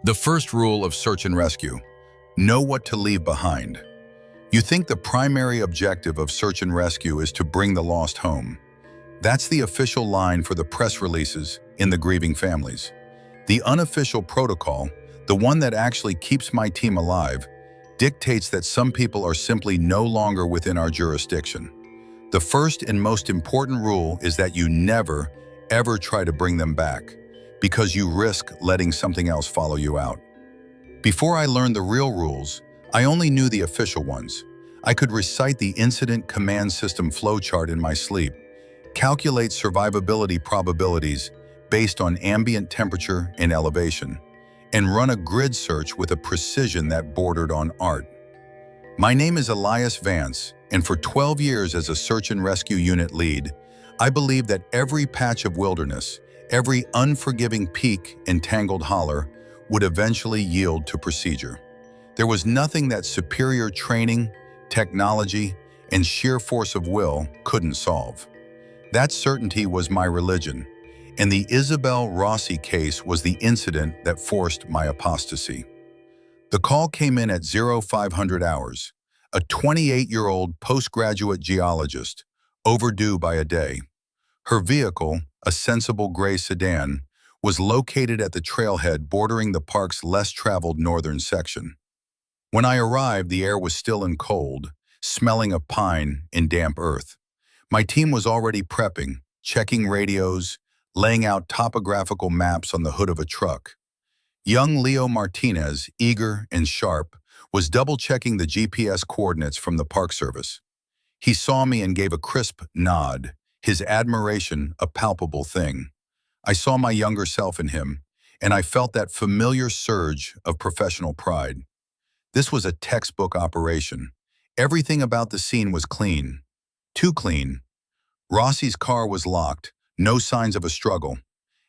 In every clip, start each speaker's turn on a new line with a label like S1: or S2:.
S1: The first rule of search and rescue: know what to leave behind. You think the primary objective of search and rescue is to bring the lost home. That's the official line for the press releases in the grieving families. The unofficial protocol, the one that actually keeps my team alive, dictates that some people are simply no longer within our jurisdiction. The first and most important rule is that you never, ever try to bring them back, because you risk letting something else follow you out. Before I learned the real rules, I only knew the official ones. I could recite the incident command system flowchart in my sleep, calculate survivability probabilities based on ambient temperature and elevation, and run a grid search with a precision that bordered on art. My name is Elias Vance, and for 12 years as a search and rescue unit lead, I believe that every patch of wilderness, every unforgiving peak and tangled holler would eventually yield to procedure. There was nothing that superior training, technology, and sheer force of will couldn't solve. That certainty was my religion, and the Isabelle Rossi case was the incident that forced my apostasy. The call came in at 0500 hours, a 28-year-old postgraduate geologist, overdue by a day. Her vehicle, a sensible gray sedan, was located at the trailhead bordering the park's less-traveled northern section. When I arrived, the air was still and cold, smelling of pine and damp earth. My team was already prepping, checking radios, laying out topographical maps on the hood of a truck. Young Leo Martinez, eager and sharp, was double-checking the GPS coordinates from the Park Service. He saw me and gave a crisp nod, his admiration a palpable thing. I saw my younger self in him, and I felt that familiar surge of professional pride. This was a textbook operation. Everything about the scene was clean. Too clean. Rossi's car was locked, no signs of a struggle.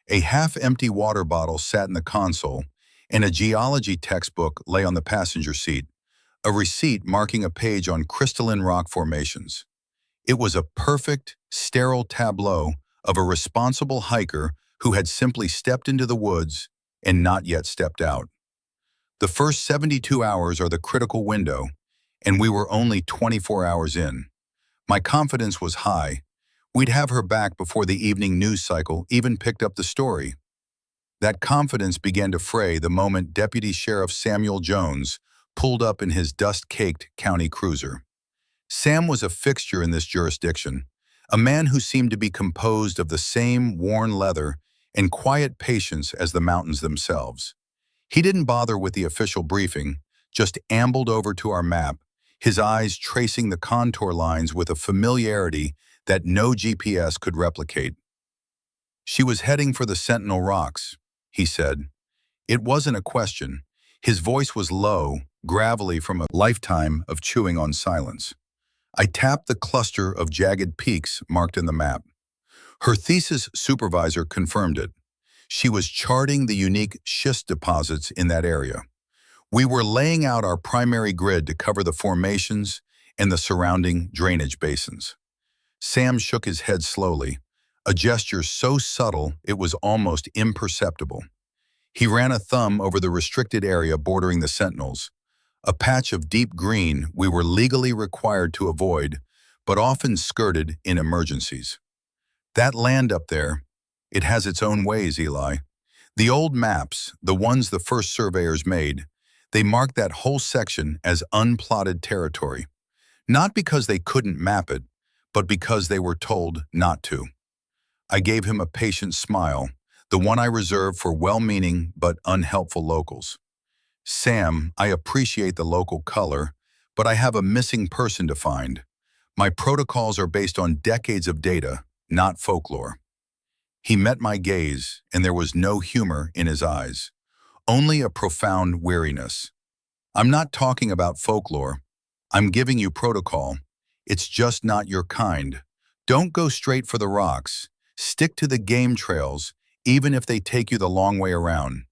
S1: A half-empty water bottle sat in the console, and a geology textbook lay on the passenger seat, a receipt marking a page on crystalline rock formations. It was a perfect, sterile tableau of a responsible hiker who had simply stepped into the woods and not yet stepped out. The first 72 hours are the critical window, and we were only 24 hours in. My confidence was high. We'd have her back before the evening news cycle even picked up the story. That confidence began to fray the moment Deputy Sheriff Samuel Jones pulled up in his dust-caked county cruiser. Sam was a fixture in this jurisdiction, a man who seemed to be composed of the same worn leather and quiet patience as the mountains themselves. He didn't bother with the official briefing, just ambled over to our map, his eyes tracing the contour lines with a familiarity that no GPS could replicate. "She was heading for the Sentinel Rocks," he said. It wasn't a question. His voice was low, gravelly from a lifetime of chewing on silence. I tapped the cluster of jagged peaks marked in the map. Her thesis supervisor confirmed it. She was charting the unique schist deposits in that area. We were laying out our primary grid to cover the formations and the surrounding drainage basins. Sam shook his head slowly, a gesture so subtle it was almost imperceptible. He ran a thumb over the restricted area bordering the Sentinels, a patch of deep green we were legally required to avoid, but often skirted in emergencies. "That land up there, it has its own ways, Eli. The old maps, the ones the first surveyors made, they marked that whole section as unplotted territory. Not because they couldn't map it, but because they were told not to." I gave him a patient smile, the one I reserve for well-meaning but unhelpful locals. "Sam, I appreciate the local color, but I have a missing person to find. My protocols are based on decades of data, not folklore." He met my gaze, and there was no humor in his eyes, only a profound weariness. "I'm not talking about folklore. I'm giving you protocol. It's just not your kind. Don't go straight for the rocks. Stick to the game trails, even if they take you the long way around.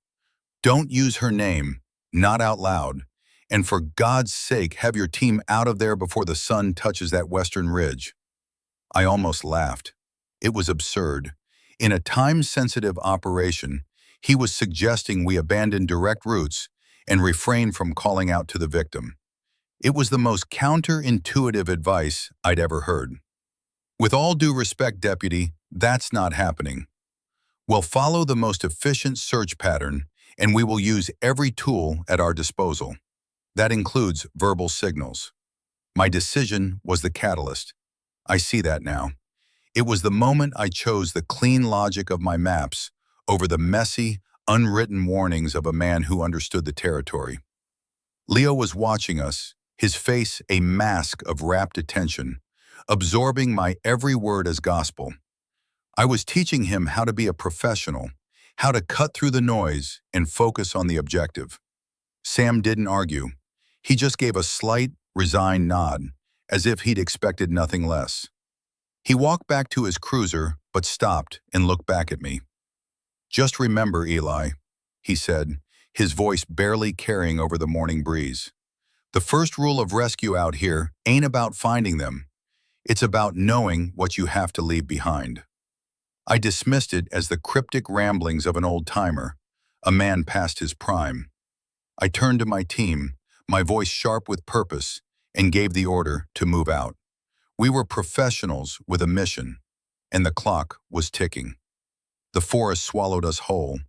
S1: Don't use her name, not out loud. And for God's sake, have your team out of there before the sun touches that western ridge." I almost laughed. It was absurd. In a time-sensitive operation, He was suggesting we abandon direct routes and refrain from calling out to the victim. It was the most counterintuitive advice I'd ever heard. With all due respect, Deputy, that's not happening. We'll follow the most efficient search pattern, and we will use every tool at our disposal. That includes verbal signals. My decision was the catalyst. I see that now. It was the moment I chose the clean logic of my maps over the messy, unwritten warnings of a man who understood the territory. Leo was watching us, his face a mask of rapt attention, absorbing my every word as gospel. I was teaching him how to be a professional, how to cut through the noise and focus on the objective. Sam didn't argue. He just gave a slight, resigned nod, as if he'd expected nothing less. He walked back to his cruiser, but stopped and looked back at me. "Just remember, Eli," he said, his voice barely carrying over the morning breeze. "The first rule of rescue out here ain't about finding them. It's about knowing what you have to leave behind." I dismissed it as the cryptic ramblings of an old-timer, a man past his prime. I turned to my team, my voice sharp with purpose, and gave the order to move out. We were professionals with a mission, and the clock was ticking. The forest swallowed us whole,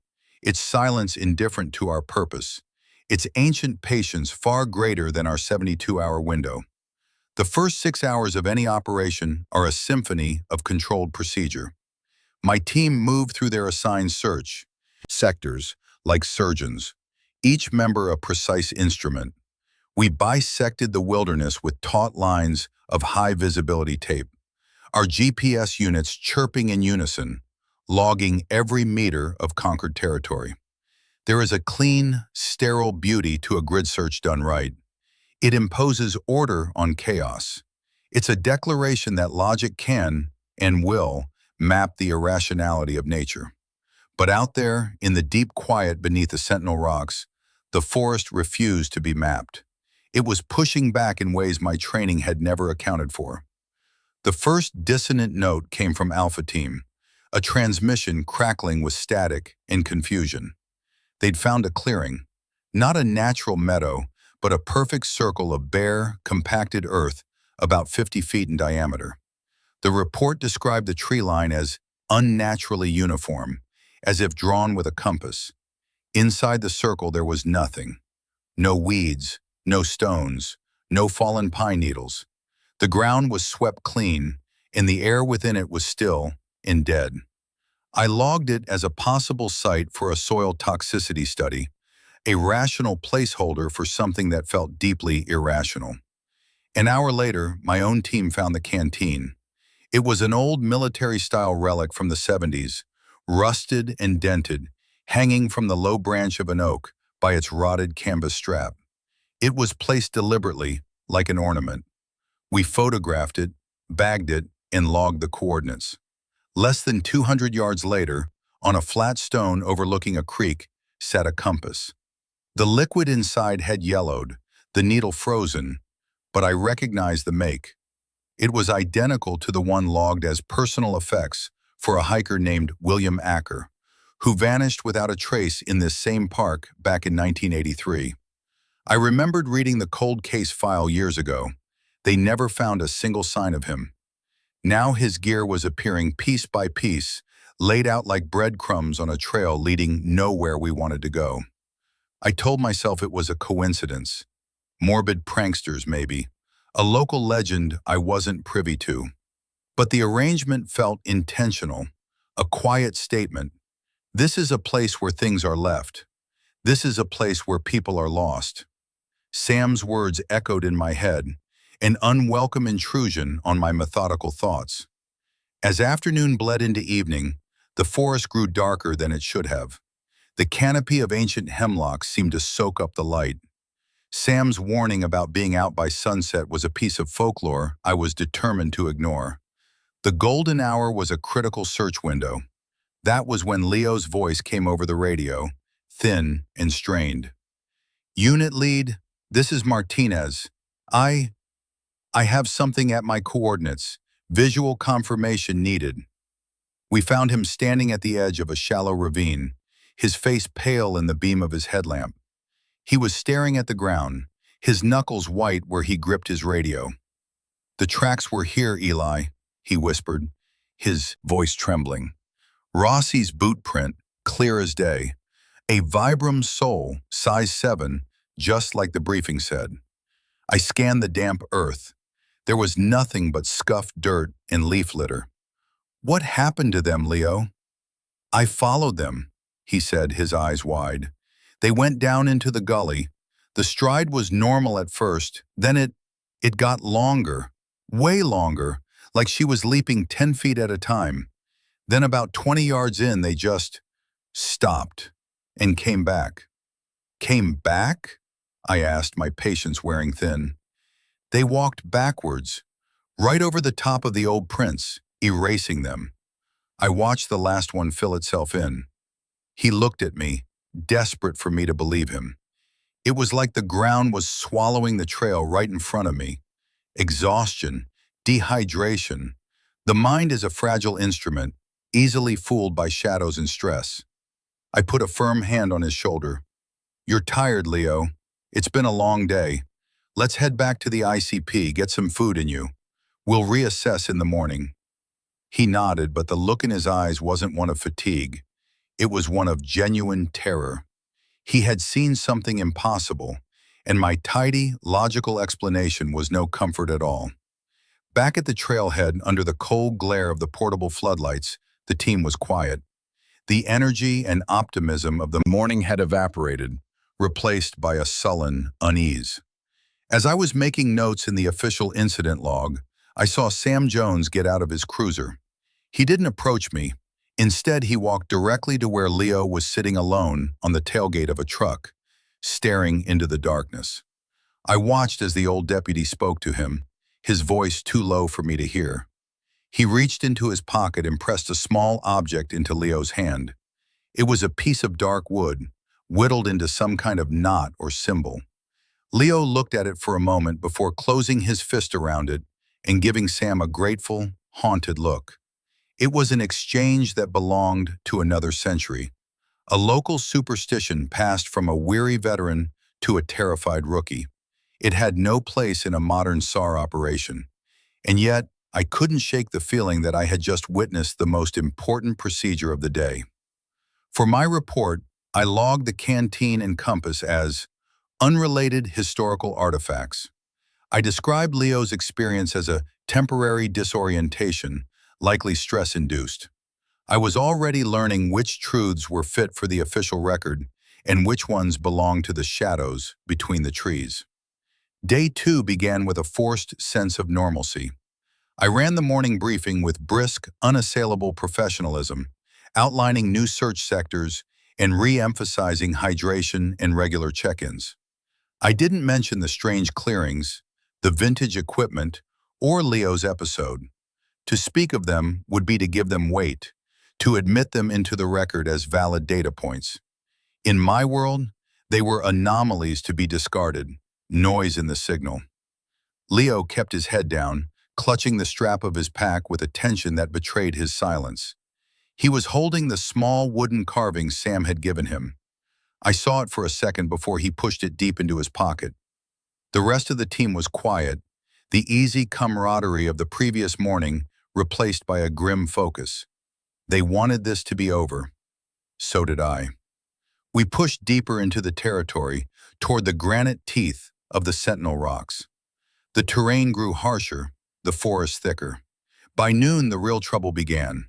S1: its silence indifferent to our purpose, its ancient patience far greater than our 72-hour window. The first 6 hours of any operation are a symphony of controlled procedure. My team moved through their assigned search sectors, like surgeons, each member a precise instrument. We bisected the wilderness with taut lines of high-visibility tape, our GPS units chirping in unison, logging every meter of conquered territory. There is a clean, sterile beauty to a grid search done right. It imposes order on chaos. It's a declaration that logic can, and will, map the irrationality of nature. But out there, in the deep quiet beneath the Sentinel Rocks, the forest refused to be mapped. It was pushing back in ways my training had never accounted for. The first dissonant note came from Alpha Team, a transmission crackling with static and confusion. They'd found a clearing, not a natural meadow, but a perfect circle of bare, compacted earth about 50 feet in diameter. The report described the tree line as unnaturally uniform, as if drawn with a compass. Inside the circle there was nothing. No weeds, no stones, no fallen pine needles. The ground was swept clean, and the air within it was still and dead. I logged it as a possible site for a soil toxicity study, a rational placeholder for something that felt deeply irrational. An hour later, my own team found the canteen. It was an old military-style relic from the 70s, rusted and dented, hanging from the low branch of an oak by its rotted canvas strap. It was placed deliberately, like an ornament. We photographed it, bagged it, and logged the coordinates. Less than 200 yards later, on a flat stone overlooking a creek, sat a compass. The liquid inside had yellowed, the needle frozen, but I recognized the make. It was identical to the one logged as personal effects for a hiker named William Acker, who vanished without a trace in this same park back in 1983. I remembered reading the cold case file years ago. They never found a single sign of him. Now his gear was appearing piece by piece, laid out like breadcrumbs on a trail leading nowhere we wanted to go. I told myself it was a coincidence. Morbid pranksters, maybe. A local legend I wasn't privy to. But the arrangement felt intentional, a quiet statement. This is a place where things are left. This is a place where people are lost. Sam's words echoed in my head, an unwelcome intrusion on my methodical thoughts. As afternoon bled into evening, the forest grew darker than it should have. The canopy of ancient hemlocks seemed to soak up the light. Sam's warning about being out by sunset was a piece of folklore I was determined to ignore. The golden hour was a critical search window. That was when Leo's voice came over the radio, thin and strained. "Unit Lead, this is Martinez. I have something at my coordinates. Visual confirmation needed." We found him standing at the edge of a shallow ravine, his face pale in the beam of his headlamp. He was staring at the ground, his knuckles white where he gripped his radio. "The tracks were here, Eli," he whispered, his voice trembling. "Rossi's boot print, clear as day. A Vibram sole, size 7, just like the briefing said." I scanned the damp earth. There was nothing but scuffed dirt and leaf litter. "What happened to them, Leo?" "I followed them," he said, his eyes wide. "They went down into the gully. The stride was normal at first, then it got longer, way longer, like she was leaping 10 feet at a time. Then about 20 yards in, they just stopped and came back." "Came back?" I asked, my patience wearing thin. "They walked backwards, right over the top of the old prints, erasing them." I watched the last one fill itself in. He looked at me, desperate for me to believe him. It was like the ground was swallowing the trail right in front of me. Exhaustion, dehydration. The mind is a fragile instrument, easily fooled by shadows and stress. I put a firm hand on his shoulder. "You're tired, Leo. It's been a long day. Let's head back to the ICP, get some food in you. We'll reassess in the morning." He nodded, but the look in his eyes wasn't one of fatigue. It was one of genuine terror. He had seen something impossible, and my tidy, logical explanation was no comfort at all. Back at the trailhead, under the cold glare of the portable floodlights, the team was quiet. The energy and optimism of the morning had evaporated, replaced by a sullen unease. As I was making notes in the official incident log, I saw Sam Jones get out of his cruiser. He didn't approach me. Instead, he walked directly to where Leo was sitting alone on the tailgate of a truck, staring into the darkness. I watched as the old deputy spoke to him, his voice too low for me to hear. He reached into his pocket and pressed a small object into Leo's hand. It was a piece of dark wood, whittled into some kind of knot or symbol. Leo looked at it for a moment before closing his fist around it and giving Sam a grateful, haunted look. It was an exchange that belonged to another century. A local superstition passed from a weary veteran to a terrified rookie. It had no place in a modern SAR operation. And yet, I couldn't shake the feeling that I had just witnessed the most important procedure of the day. For my report, I logged the canteen and compass as unrelated historical artifacts. I described Leo's experience as a temporary disorientation, likely stress-induced. I was already learning which truths were fit for the official record and which ones belonged to the shadows between the trees. Day 2 began with a forced sense of normalcy. I ran the morning briefing with brisk, unassailable professionalism, outlining new search sectors and re-emphasizing hydration and regular check-ins. I didn't mention the strange clearings, the vintage equipment, or Leo's episode. To speak of them would be to give them weight, to admit them into the record as valid data points. In my world, they were anomalies to be discarded, noise in the signal. Leo kept his head down, clutching the strap of his pack with a tension that betrayed his silence. He was holding the small wooden carving Sam had given him. I saw it for a second before he pushed it deep into his pocket. The rest of the team was quiet, the easy camaraderie of the previous morning replaced by a grim focus. They wanted this to be over. So did I. We pushed deeper into the territory, toward the granite teeth of the Sentinel Rocks. The terrain grew harsher, the forest thicker. By noon, the real trouble began.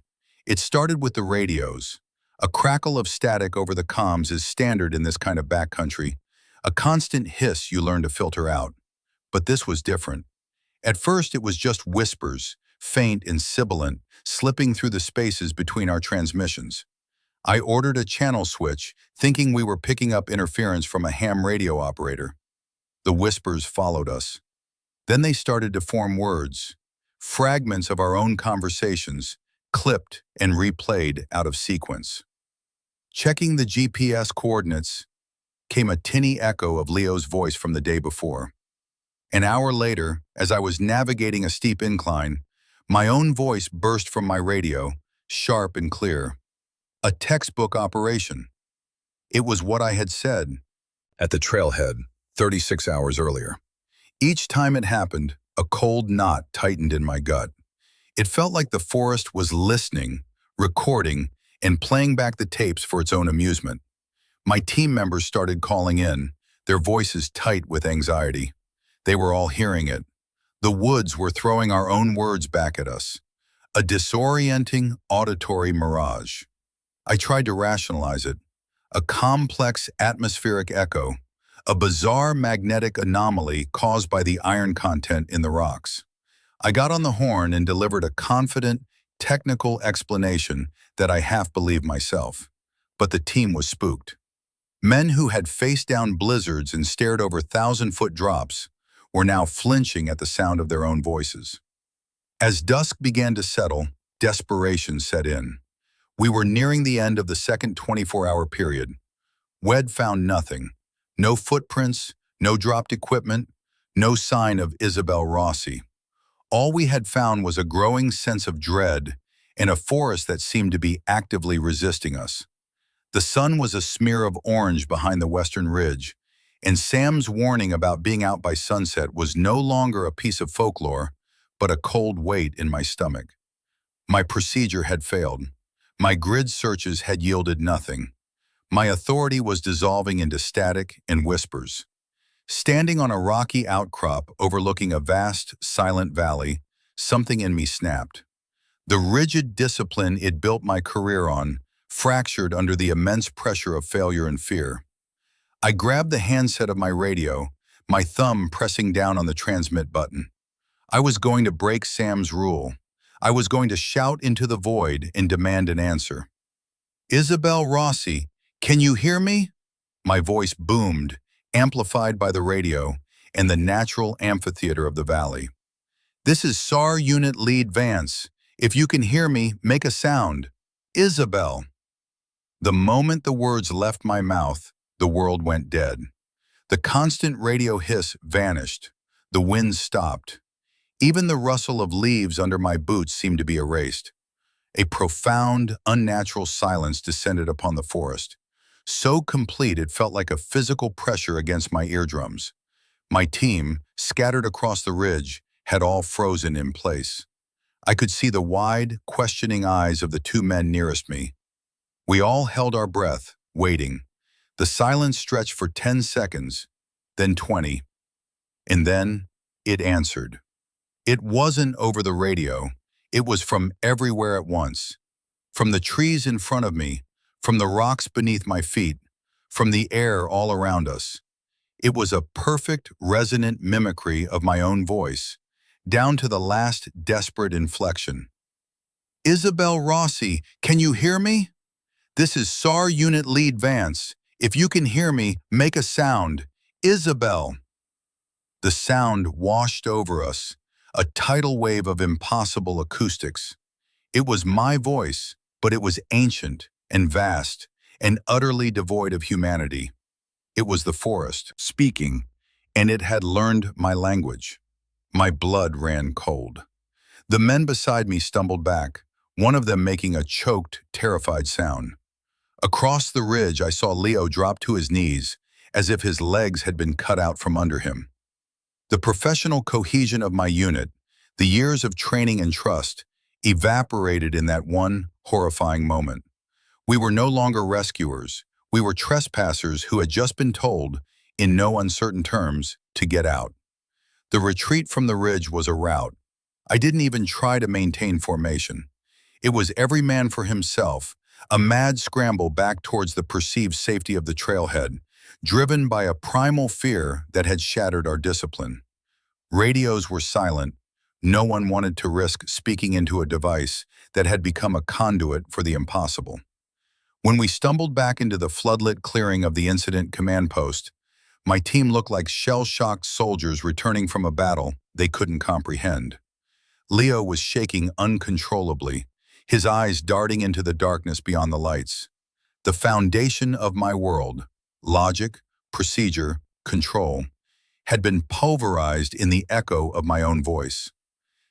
S1: It started with the radios. A crackle of static over the comms is standard in this kind of backcountry, a constant hiss you learn to filter out. But this was different. At first, it was just whispers, faint and sibilant, slipping through the spaces between our transmissions. I ordered a channel switch, thinking we were picking up interference from a ham radio operator. The whispers followed us. Then they started to form words, fragments of our own conversations, clipped and replayed out of sequence. Checking the GPS coordinates, came a tinny echo of Leo's voice from the day before. An hour later, as I was navigating a steep incline, my own voice burst from my radio, sharp and clear. A textbook operation. It was what I had said at the trailhead 36 hours earlier. Each time it happened, a cold knot tightened in my gut. It felt like the forest was listening, recording, and playing back the tapes for its own amusement. My team members started calling in, their voices tight with anxiety. They were all hearing it. The woods were throwing our own words back at us. A disorienting auditory mirage. I tried to rationalize it. A complex atmospheric echo, a bizarre magnetic anomaly caused by the iron content in the rocks. I got on the horn and delivered a confident, technical explanation that I half believed myself. But the team was spooked. Men who had faced down blizzards and stared over 1,000-foot drops were now flinching at the sound of their own voices. As dusk began to settle, desperation set in. We were nearing the end of the second 24-hour period. WED found nothing. No footprints, no dropped equipment, no sign of Isabelle Rossi. All we had found was a growing sense of dread and a forest that seemed to be actively resisting us. The sun was a smear of orange behind the western ridge, and Sam's warning about being out by sunset was no longer a piece of folklore, but a cold weight in my stomach. My procedure had failed. My grid searches had yielded nothing. My authority was dissolving into static and whispers. Standing on a rocky outcrop overlooking a vast, silent valley, something in me snapped. The rigid discipline it built my career on fractured under the immense pressure of failure and fear. I grabbed the handset of my radio, my thumb pressing down on the transmit button. I was going to break Sam's rule. I was going to shout into the void and demand an answer. "Isabelle Rossi, can you hear me?" My voice boomed, amplified by the radio and the natural amphitheater of the valley. "This is SAR Unit Lead Vance. If you can hear me, make a sound. Isabelle." The moment the words left my mouth, the world went dead. The constant radio hiss vanished. The wind stopped. Even the rustle of leaves under my boots seemed to be erased. A profound, unnatural silence descended upon the forest. So complete it felt like a physical pressure against my eardrums. My team, scattered across the ridge, had all frozen in place. I could see the wide, questioning eyes of the two men nearest me. We all held our breath, waiting. The silence stretched for 10 seconds, then 20. And then it answered. It wasn't over the radio. It was from everywhere at once. From the trees in front of me, from the rocks beneath my feet, from the air all around us. It was a perfect, resonant mimicry of my own voice, down to the last desperate inflection. "Isabelle Rossi, can you hear me? This is SAR Unit Lead Vance. If you can hear me, make a sound. Isabelle." The sound washed over us, a tidal wave of impossible acoustics. It was my voice, but it was ancient and vast and utterly devoid of humanity. It was the forest speaking, and it had learned my language. My blood ran cold. The men beside me stumbled back, one of them making a choked, terrified sound. Across the ridge, I saw Leo drop to his knees, as if his legs had been cut out from under him. The professional cohesion of my unit, the years of training and trust, evaporated in that one horrifying moment. We were no longer rescuers. We were trespassers who had just been told, in no uncertain terms, to get out. The retreat from the ridge was a rout. I didn't even try to maintain formation. It was every man for himself, a mad scramble back towards the perceived safety of the trailhead, driven by a primal fear that had shattered our discipline. Radios were silent. No one wanted to risk speaking into a device that had become a conduit for the impossible. When we stumbled back into the floodlit clearing of the incident command post, my team looked like shell-shocked soldiers returning from a battle they couldn't comprehend. Leo was shaking uncontrollably, his eyes darting into the darkness beyond the lights. The foundation of my world, logic, procedure, control, had been pulverized in the echo of my own voice.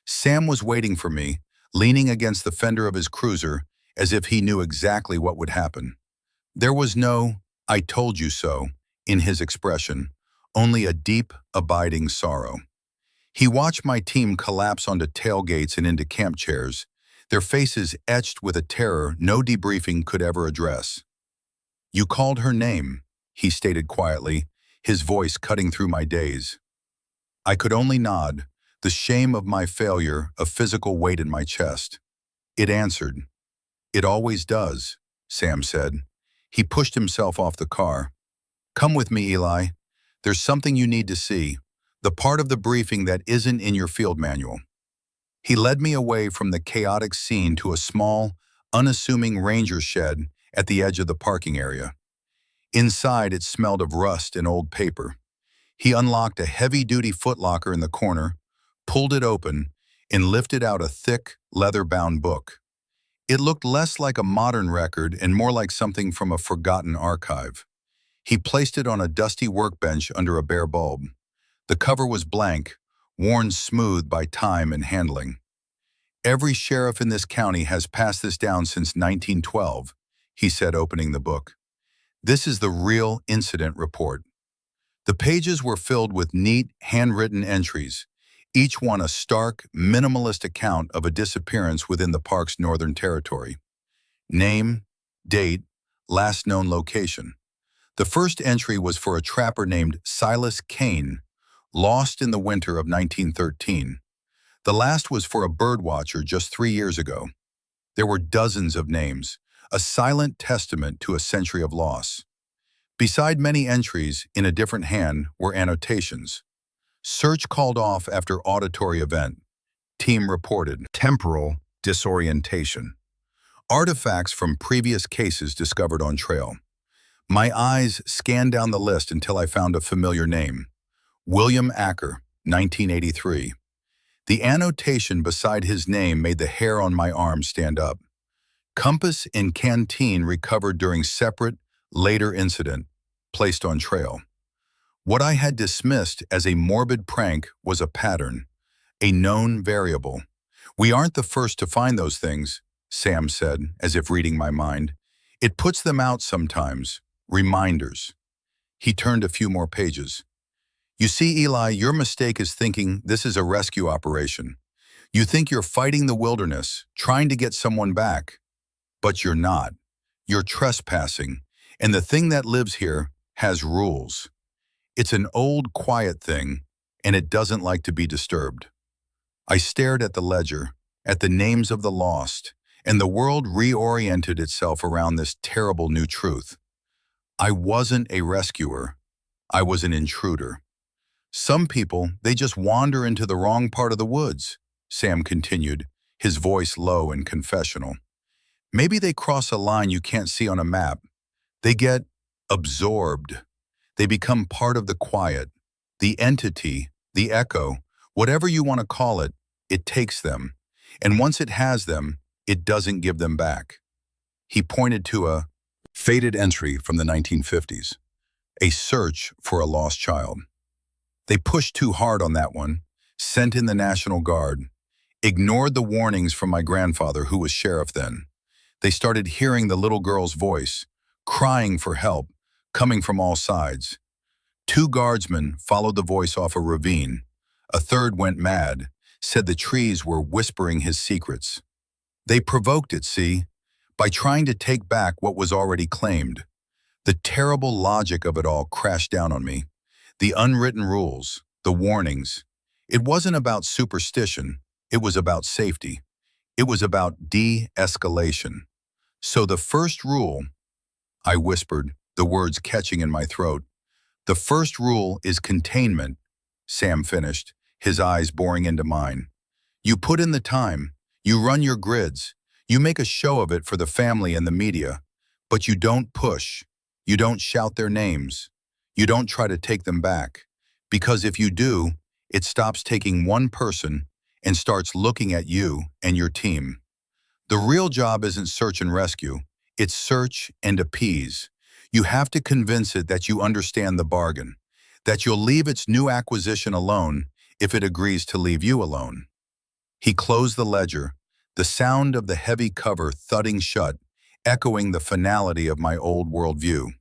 S1: Sam was waiting for me, leaning against the fender of his cruiser, as if he knew exactly what would happen. There was no "I told you so," in his expression, only a deep, abiding sorrow. He watched my team collapse onto tailgates and into camp chairs, their faces etched with a terror no debriefing could ever address. "You called her name," he stated quietly, his voice cutting through my daze. I could only nod, the shame of my failure a physical weight in my chest. It answered. "It always does," Sam said. He pushed himself off the car. "Come with me, Eli. There's something you need to see, the part of the briefing that isn't in your field manual." He led me away from the chaotic scene to a small, unassuming ranger shed at the edge of the parking area. Inside, it smelled of rust and old paper. He unlocked a heavy-duty footlocker in the corner, pulled it open, and lifted out a thick, leather-bound book. It looked less like a modern record and more like something from a forgotten archive. He placed it on a dusty workbench under a bare bulb. The cover was blank, worn smooth by time and handling. "Every sheriff in this county has passed this down since 1912, he said, opening the book. "This is the real incident report." The pages were filled with neat, handwritten entries, each one a stark, minimalist account of a disappearance within the park's northern territory. Name, date, last known location. The first entry was for a trapper named Silas Kane, lost in the winter of 1913. The last was for a birdwatcher just 3 years ago. There were dozens of names, a silent testament to a century of loss. Beside many entries, in a different hand, were annotations. "Search called off after auditory event. Team reported temporal disorientation." Artifacts from previous cases discovered on trail. My eyes scanned down the list until I found a familiar name. William Acker, 1983. The annotation beside his name made the hair on my arm stand up. Compass in canteen recovered during separate, later incident, placed on trail. What I had dismissed as a morbid prank was a pattern, a known variable. "We aren't the first to find those things," Sam said, as if reading my mind. "It puts them out sometimes, reminders." He turned a few more pages. "You see, Eli, your mistake is thinking this is a rescue operation. You think you're fighting the wilderness, trying to get someone back. But you're not. You're trespassing, and the thing that lives here has rules. It's an old, quiet thing, and it doesn't like to be disturbed." I stared at the ledger, at the names of the lost, and the world reoriented itself around this terrible new truth. I wasn't a rescuer. I was an intruder. "Some people, they just wander into the wrong part of the woods," Sam continued, his voice low and confessional. "Maybe they cross a line you can't see on a map. They get absorbed. They become part of the quiet, the entity, the echo, whatever you want to call it, it takes them. And once it has them, it doesn't give them back." He pointed to a faded entry from the 1950s, a search for a lost child. They pushed too hard on that one, sent in the National Guard, ignored the warnings from my grandfather, who was sheriff then. They started hearing the little girl's voice, crying for help, coming from all sides. 2 guardsmen followed the voice off a ravine. A third went mad, said the trees were whispering his secrets. They provoked it, see, by trying to take back what was already claimed. The terrible logic of it all crashed down on me. The unwritten rules, the warnings. It wasn't about superstition, it was about safety. It was about de-escalation. "So the first rule," I whispered, the words catching in my throat. "The first rule is containment," Sam finished, his eyes boring into mine. "You put in the time, you run your grids, you make a show of it for the family and the media, but you don't push, you don't shout their names, you don't try to take them back. Because if you do, it stops taking one person and starts looking at you and your team. The real job isn't search and rescue, it's search and appease. You have to convince it that you understand the bargain, that you'll leave its new acquisition alone if it agrees to leave you alone." He closed the ledger, the sound of the heavy cover thudding shut, echoing the finality of my old worldview.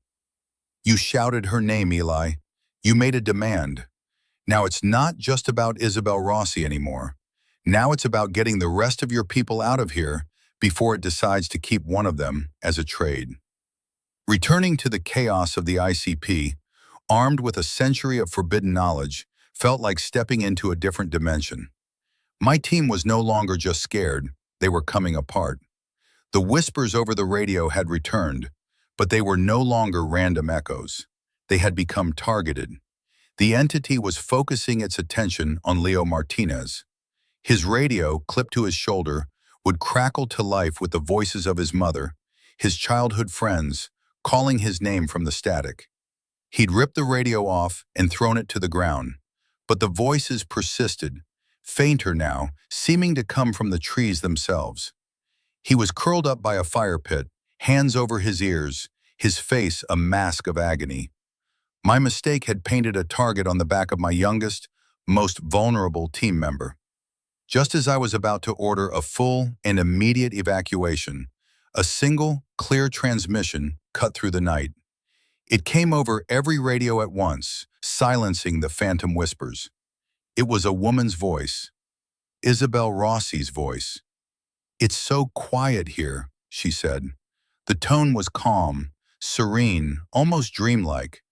S1: You shouted her name, Eli. You made a demand. Now it's not just about Isabelle Rossi anymore. Now it's about getting the rest of your people out of here before it decides to keep one of them as a trade. Returning to the chaos of the ICP, armed with a century of forbidden knowledge, felt like stepping into a different dimension. My team was no longer just scared, they were coming apart. The whispers over the radio had returned, but they were no longer random echoes. They had become targeted. The entity was focusing its attention on Leo Martinez. His radio, clipped to his shoulder, would crackle to life with the voices of his mother, his childhood friends, calling his name from the static. He'd ripped the radio off and thrown it to the ground, but the voices persisted, fainter now, seeming to come from the trees themselves. He was curled up by a fire pit, hands over his ears, his face a mask of agony. My mistake had painted a target on the back of my youngest, most vulnerable team member. Just as I was about to order a full and immediate evacuation, a single, clear transmission cut through the night. It came over every radio at once, silencing the phantom whispers. It was a woman's voice, Isabelle Rossi's voice. "It's so quiet here," she said. The tone was calm, serene, almost dreamlike.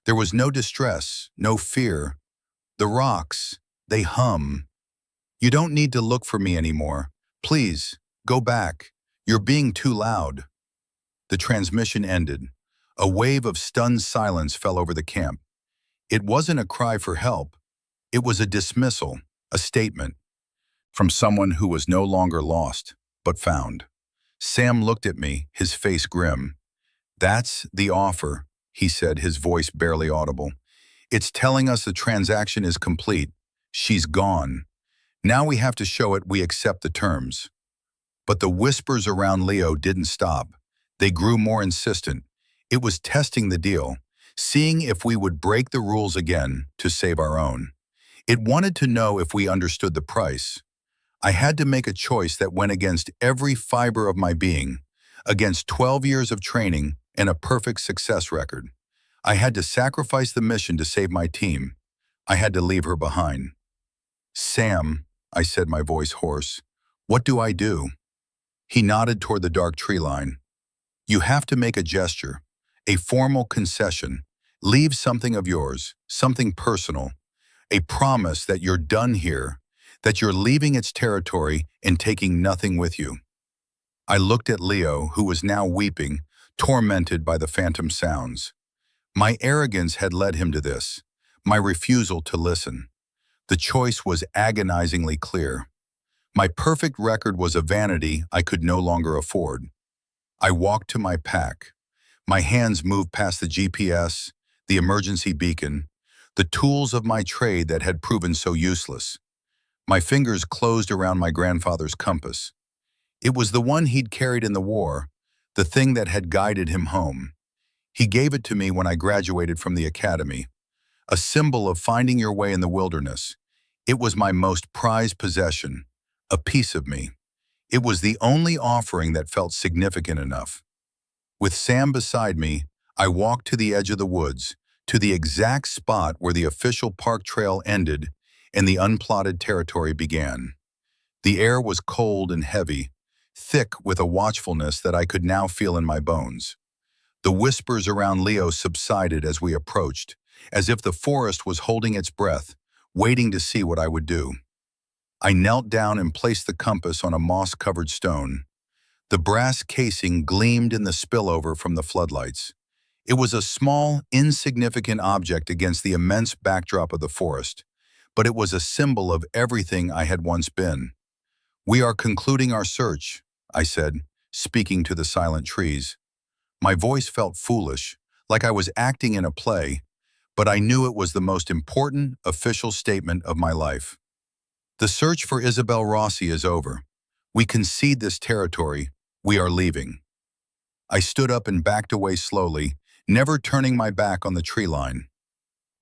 S1: There was no distress, no fear. "The rocks, they hum. You don't need to look for me anymore. Please, go back. You're being too loud." The transmission ended. A wave of stunned silence fell over the camp. It wasn't a cry for help. It was a dismissal, a statement, from someone who was no longer lost, but found. Sam looked at me, his face grim. "That's the offer," he said, his voice barely audible. "It's telling us the transaction is complete. She's gone. Now we have to show it we accept the terms." But the whispers around Leo didn't stop. They grew more insistent. It was testing the deal, seeing if we would break the rules again to save our own. It wanted to know if we understood the price. I had to make a choice that went against every fiber of my being, against 12 years of training and a perfect success record. I had to sacrifice the mission to save my team. I had to leave her behind. "Sam," I said, my voice hoarse, "what do I do?" He nodded toward the dark tree line. "You have to make a gesture, a formal concession. Leave something of yours, something personal, a promise that you're done here, that you're leaving its territory and taking nothing with you." I looked at Leo, who was now weeping, tormented by the phantom sounds. My arrogance had led him to this, my refusal to listen. The choice was agonizingly clear. My perfect record was a vanity I could no longer afford. I walked to my pack. My hands moved past the GPS, the emergency beacon, the tools of my trade that had proven so useless. My fingers closed around my grandfather's compass. It was the one he'd carried in the war, the thing that had guided him home. He gave it to me when I graduated from the academy, a symbol of finding your way in the wilderness. It was my most prized possession, a piece of me. It was the only offering that felt significant enough. With Sam beside me, I walked to the edge of the woods, to the exact spot where the official park trail ended and the unplotted territory began. The air was cold and heavy, thick with a watchfulness that I could now feel in my bones. The whispers around Leo subsided as we approached, as if the forest was holding its breath, waiting to see what I would do. I knelt down and placed the compass on a moss-covered stone. The brass casing gleamed in the spillover from the floodlights. It was a small, insignificant object against the immense backdrop of the forest, but it was a symbol of everything I had once been. "We are concluding our search," I said, speaking to the silent trees. My voice felt foolish, like I was acting in a play, but I knew it was the most important official statement of my life. "The search for Isabelle Rossi is over. We concede this territory. We are leaving." I stood up and backed away slowly, never turning my back on the tree line.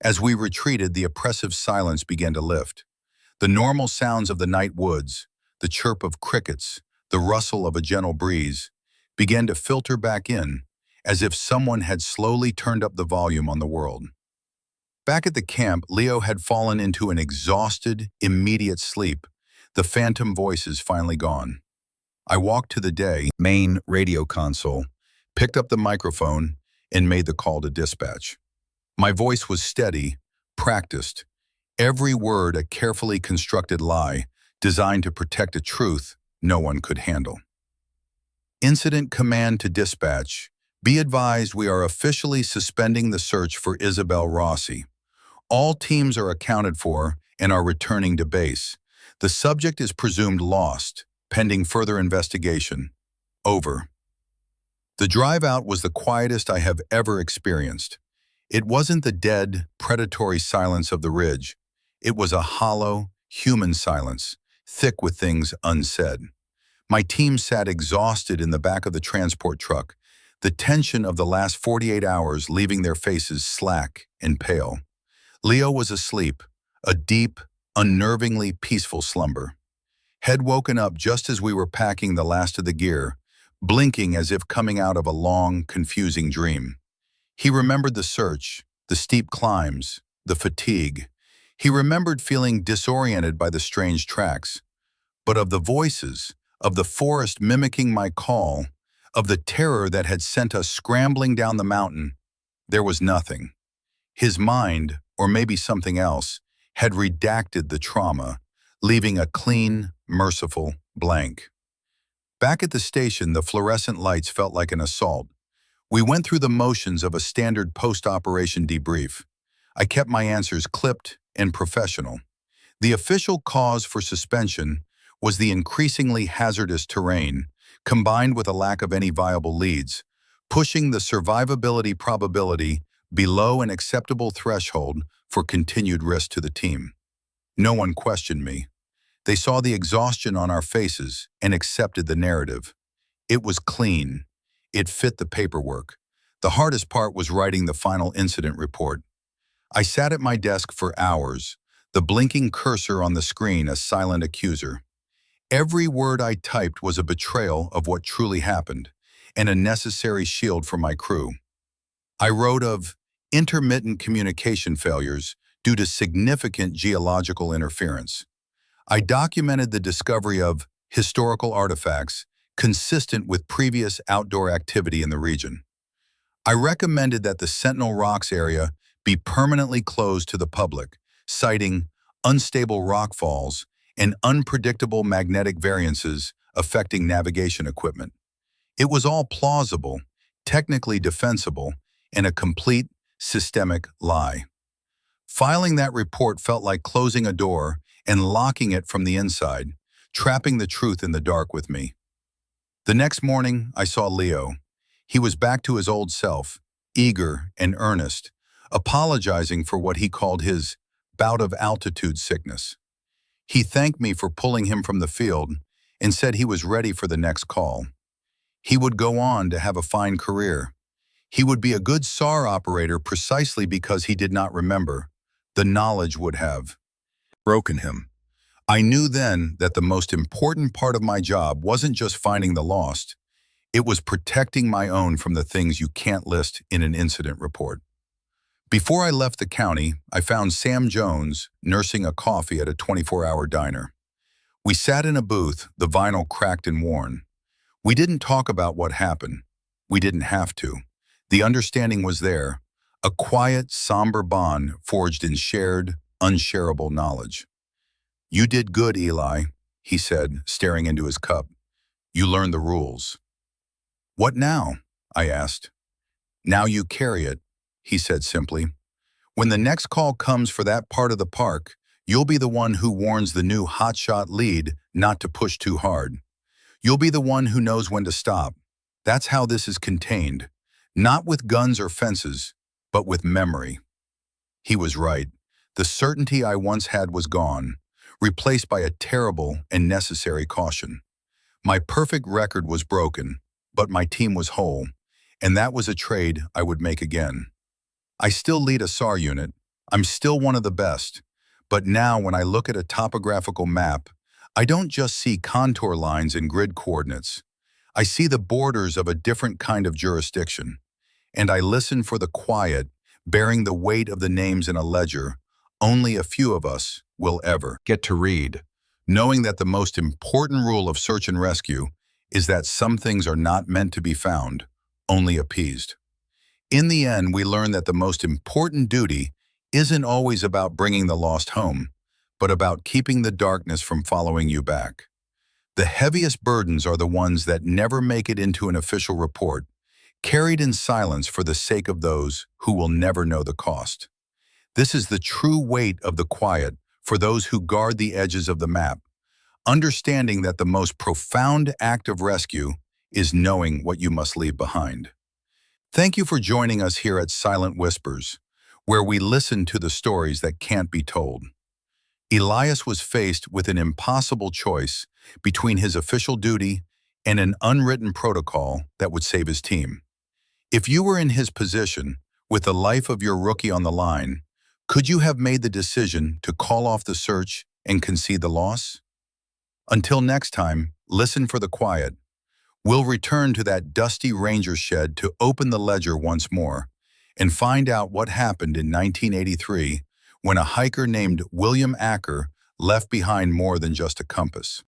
S1: As we retreated, the oppressive silence began to lift. The normal sounds of the night woods, the chirp of crickets, the rustle of a gentle breeze, began to filter back in, as if someone had slowly turned up the volume on the world. Back at the camp, Leo had fallen into an exhausted, immediate sleep, the phantom voices finally gone. I walked to the main radio console, picked up the microphone, and made the call to dispatch. My voice was steady, practiced, every word a carefully constructed lie designed to protect a truth no one could handle. Incident command to dispatch. Be advised we are officially suspending the search for Isabelle Rossi. All teams are accounted for and are returning to base. The subject is presumed lost, pending further investigation. Over. The drive out was the quietest I have ever experienced. It wasn't the dead, predatory silence of the ridge. It was a hollow, human silence, thick with things unsaid. My team sat exhausted in the back of the transport truck, the tension of the last 48 hours leaving their faces slack and pale. Leo was asleep, a deep, unnervingly peaceful slumber. Had woken up just as we were packing the last of the gear, blinking as if coming out of a long, confusing dream. He remembered the search, the steep climbs, the fatigue. He remembered feeling disoriented by the strange tracks. But of the voices, of the forest mimicking my call, of the terror that had sent us scrambling down the mountain, there was nothing. His mind, or maybe something else, had redacted the trauma, leaving a clean, merciful blank. Back at the station, the fluorescent lights felt like an assault. We went through the motions of a standard post-operation debrief. I kept my answers clipped and professional. The official cause for suspension was the increasingly hazardous terrain, combined with a lack of any viable leads, pushing the survivability probability below an acceptable threshold for continued risk to the team. No one questioned me. They saw the exhaustion on our faces and accepted the narrative. It was clean. It fit the paperwork. The hardest part was writing the final incident report. I sat at my desk for hours, the blinking cursor on the screen a silent accuser. Every word I typed was a betrayal of what truly happened, and a necessary shield for my crew. I wrote of intermittent communication failures due to significant geological interference. I documented the discovery of historical artifacts consistent with previous outdoor activity in the region. I recommended that the Sentinel Rocks area be permanently closed to the public, citing unstable rock falls and unpredictable magnetic variances affecting navigation equipment. It was all plausible, technically defensible, and a complete systemic lie. Filing that report felt like closing a door and locking it from the inside, trapping the truth in the dark with me. The next morning, I saw Leo. He was back to his old self, eager and earnest, apologizing for what he called his bout of altitude sickness. He thanked me for pulling him from the field and said he was ready for the next call. He would go on to have a fine career. He would be a good SAR operator precisely because he did not remember. The knowledge would have broken him. I knew then that the most important part of my job wasn't just finding the lost. It was protecting my own from the things you can't list in an incident report. Before I left the county, I found Sam Jones nursing a coffee at a 24-hour diner. We sat in a booth, the vinyl cracked and worn. We didn't talk about what happened. We didn't have to. The understanding was there, a quiet, somber bond forged in shared, unshareable knowledge. "You did good, Eli," he said, staring into his cup. "You learned the rules." "What now?" I asked. "Now you carry it," he said simply. "When the next call comes for that part of the park, you'll be the one who warns the new hotshot lead not to push too hard. You'll be the one who knows when to stop. That's how this is contained, not with guns or fences, but with memory." He was right. The certainty I once had was gone, replaced by a terrible and necessary caution. My perfect record was broken, but my team was whole, and that was a trade I would make again. I still lead a SAR unit. I'm still one of the best. But now when I look at a topographical map, I don't just see contour lines and grid coordinates. I see the borders of a different kind of jurisdiction. and I listen for the quiet, bearing the weight of the names in a ledger only a few of us will ever get to read, knowing that the most important rule of search and rescue is that some things are not meant to be found, only appeased. In the end, we learn that the most important duty isn't always about bringing the lost home, but about keeping the darkness from following you back. The heaviest burdens are the ones that never make it into an official report, carried in silence for the sake of those who will never know the cost. This is the true weight of the quiet for those who guard the edges of the map, understanding that the most profound act of rescue is knowing what you must leave behind. Thank you for joining us here at Silent Whispers, where we listen to the stories that can't be told. Elias was faced with an impossible choice between his official duty and an unwritten protocol that would save his team. If you were in his position, with the life of your rookie on the line, could you have made the decision to call off the search and concede the loss? Until next time, listen for the quiet. We'll return to that dusty ranger shed to open the ledger once more and find out what happened in 1983 when a hiker named William Acker left behind more than just a compass.